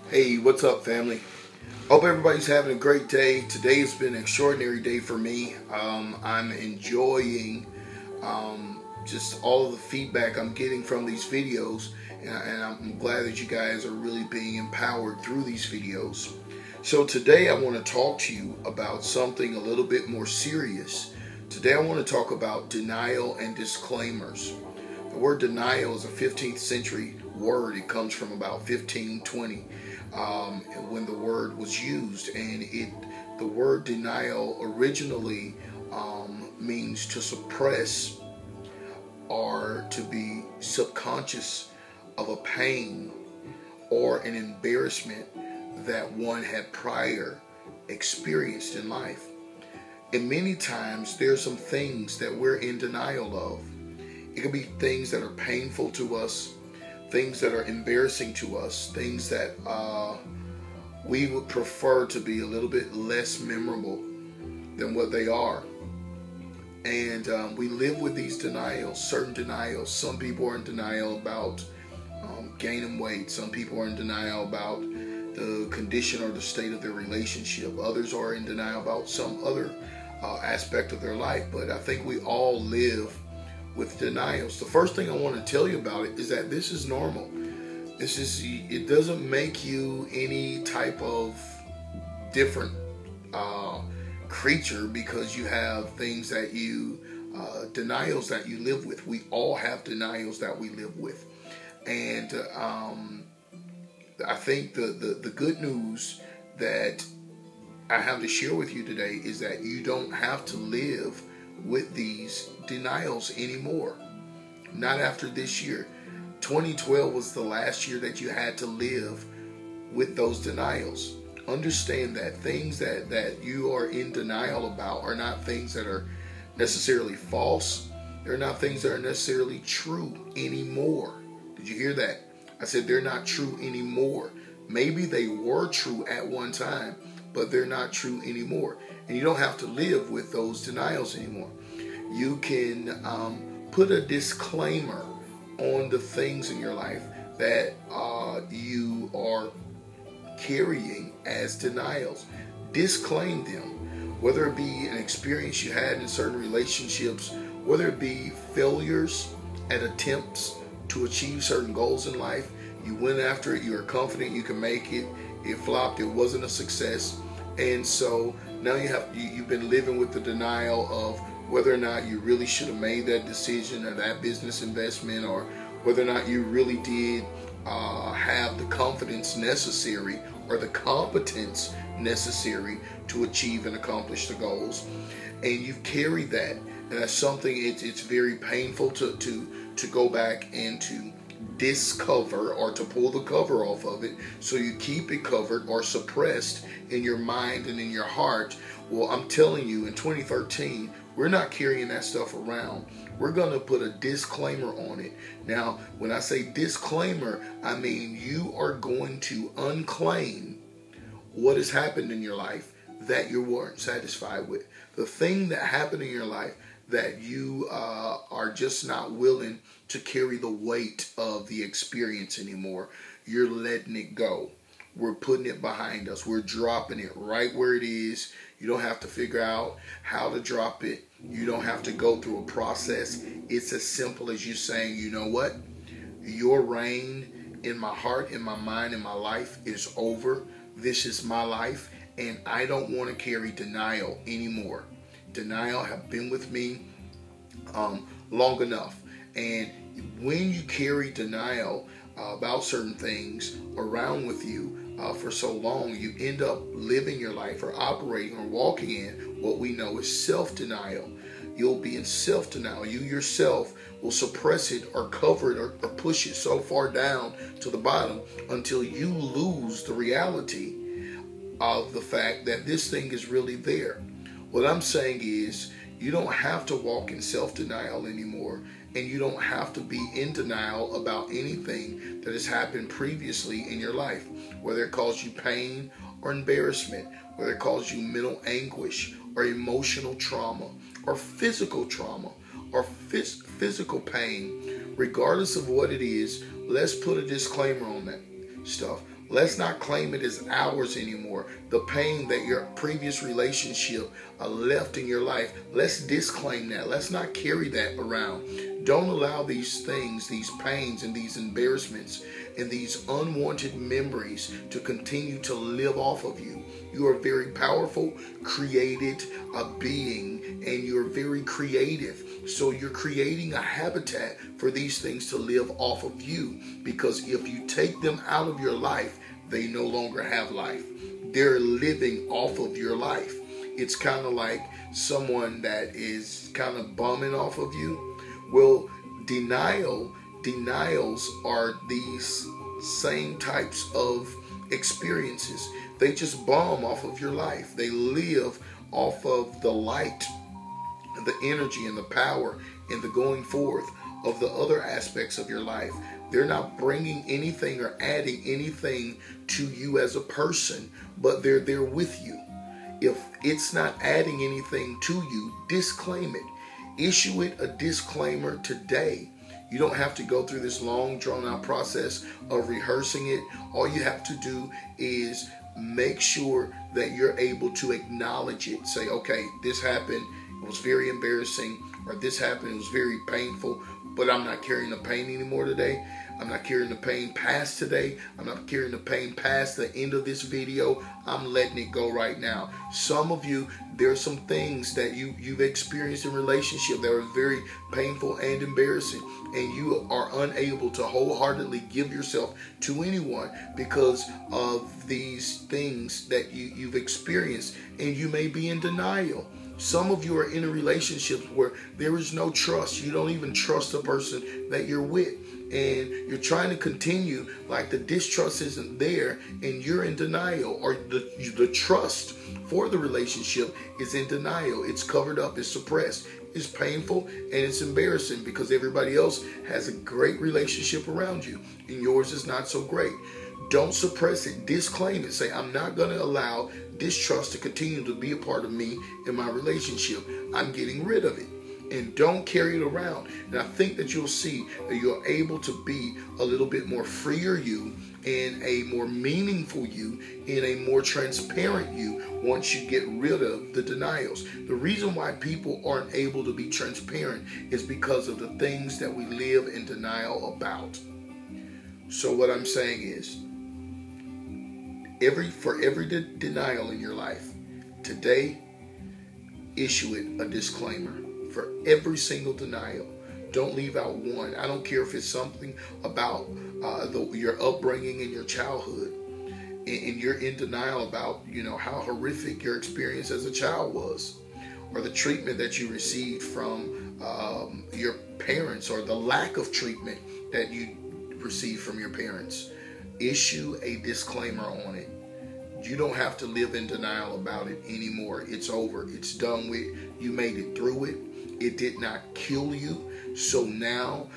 Hey, what's up, family? Hope everybody's having a great day. Today has been an extraordinary day for me. I'm enjoying just all of the feedback I'm getting from these videos, and I'm glad that you guys are really being empowered through these videos. So today I want to talk to you about something a little bit more serious. Today I want to talk about denial and disclaimers. The word denial is a 15th century word. It comes from about 1520 when the word was used, and the word denial originally means to suppress or to be subconscious of a pain or an embarrassment that one had prior experienced in life. And many times there's some things that we're in denial of. It could be things that are painful to us, things that are embarrassing to us, things that we would prefer to be a little bit less memorable than what they are. And we live with these denials, certain denials. Some people are in denial about gaining weight. Some people are in denial about the condition or the state of their relationship. Others are in denial about some other aspect of their life. But I think we all live with denials. The first thing I want to tell you about it is that this is normal. It doesn't make you any type of different creature because you have things that denials that you live with. We all have denials that we live with. And I think the good news that I have to share with you today is that you don't have to live with these denials anymore. Not after this year. 2012 was the last year that you had to live with those denials. Understand that things that you are in denial about are not things that are necessarily false. They're not things that are necessarily true anymore. Did you hear that? I said they're not true anymore. Maybe they were true at one time, but they're not true anymore. And you don't have to live with those denials anymore. You can put a disclaimer on the things in your life that you are carrying as denials. Disclaim them, whether it be an experience you had in certain relationships, whether it be failures at attempts to achieve certain goals in life. You went after it, you were confident you can make it, it flopped, it wasn't a success, and so now you've been living with the denial of whether or not you really should have made that decision or that business investment, or whether or not you really did have the confidence necessary or the competence necessary to achieve and accomplish the goals. And you've carried that, and that's something it's very painful to go back and to discover or to pull the cover off of it, so you keep it covered or suppressed in your mind and in your heart. Well, I'm telling you, in 2013, we're not carrying that stuff around. We're going to put a disclaimer on it. Now, when I say disclaimer, I mean you are going to unclaim what has happened in your life that you weren't satisfied with. The thing that happened in your life that you are just not willing to carry the weight of the experience anymore. You're letting it go. We're putting it behind us. We're dropping it right where it is. You don't have to figure out how to drop it. You don't have to go through a process. It's as simple as you saying, you know what? Your reign in my heart, in my mind, in my life is over. This is my life, and I don't want to carry denial anymore. Denial have been with me long enough. And when you carry denial about certain things around with you for so long, you end up living your life or operating or walking in what we know is self-denial. You'll be in self-denial. You yourself will suppress it or cover it or push it so far down to the bottom until you lose the reality of the fact that this thing is really there. What I'm saying is you don't have to walk in self-denial anymore, and you don't have to be in denial about anything that has happened previously in your life, whether it caused you pain or embarrassment, whether it caused you mental anguish or emotional trauma or physical trauma or physical pain. Regardless of what it is, let's put a disclaimer on that stuff. Let's not claim it as ours anymore. The pain that your previous relationship left in your life, let's disclaim that. Let's not carry that around. Don't allow these things, these pains and these embarrassments and these unwanted memories to continue to live off of you. You are a very powerful, created being, and you're very creative. So you're creating a habitat for these things to live off of you, because if you take them out of your life, they no longer have life. They're living off of your life. It's kind of like someone that is kind of bumming off of you. Well, denials are these same types of experiences. They just bum off of your life. They live off of the light, the energy and the power and the going forth of the other aspects of your life. They're not bringing anything or adding anything to you as a person, but they're there with you. If it's not adding anything to you, disclaim it. Issue it a disclaimer today. You don't have to go through this long, drawn-out process of rehearsing it. All you have to do is make sure that you're able to acknowledge it. Say, okay, this happened. It was very embarrassing. Or this happened. It was very painful. But I'm not carrying the pain anymore today. I'm not carrying the pain past today. I'm not carrying the pain past the end of this video. I'm letting it go right now. Some of you, there's some things that you've experienced in relationship that are very painful and embarrassing, and you are unable to wholeheartedly give yourself to anyone because of these things that you've experienced, and you may be in denial. Some of you are in a relationship where there is no trust. You don't even trust the person that you're with. And you're trying to continue like the distrust isn't there, and you're in denial, or the trust for the relationship is in denial. It's covered up, it's suppressed, it's painful, and it's embarrassing because everybody else has a great relationship around you and yours is not so great. Don't suppress it. Disclaim it. Say, I'm not going to allow distrust to continue to be a part of me in my relationship. I'm getting rid of it. And don't carry it around. And I think that you'll see that you're able to be a little bit more freer you, and a more meaningful you, and a more transparent you once you get rid of the denials. The reason why people aren't able to be transparent is because of the things that we live in denial about. So what I'm saying is, for every denial in your life, today, issue it a disclaimer. For every single denial, don't leave out one. I don't care if it's something about your upbringing in your childhood, and you're in denial about how horrific your experience as a child was, or the treatment that you received from your parents, or the lack of treatment that you received from your parents. Issue a disclaimer on it. You don't have to live in denial about it anymore. It's over. It's done with. You made it through it. It did not kill you. So now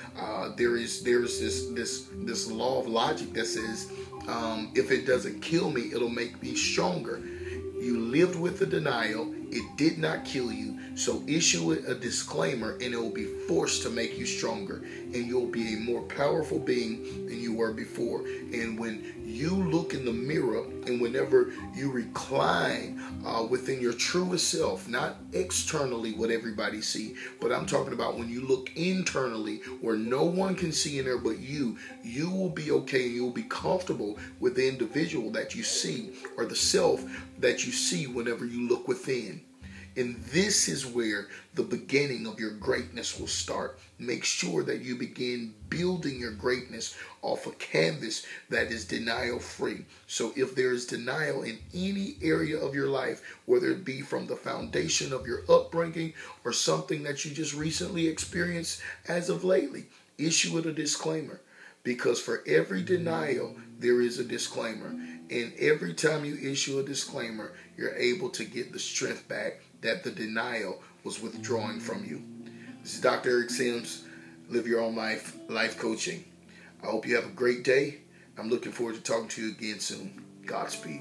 there's this law of logic that says, if it doesn't kill me, it'll make me stronger. You lived with the denial. It did not kill you. So issue it a disclaimer, and it will be forced to make you stronger, and you'll be a more powerful being than you were before. And when you look in the mirror, and whenever you recline within your truest self, not externally what everybody see, but I'm talking about when you look internally where no one can see in there but you will be okay, and you will be comfortable with the individual that you see, or the self that you see whenever you look within. And this is where the beginning of your greatness will start. Make sure that you begin building your greatness off a canvas that is denial-free. So if there is denial in any area of your life, whether it be from the foundation of your upbringing or something that you just recently experienced as of lately, issue it a disclaimer. Because for every denial, there is a disclaimer. And every time you issue a disclaimer, you're able to get the strength back that the denial was withdrawing from you. This is Dr. Eric Sims. Live your own life coaching. I hope you have a great day. I'm looking forward to talking to you again soon. Godspeed.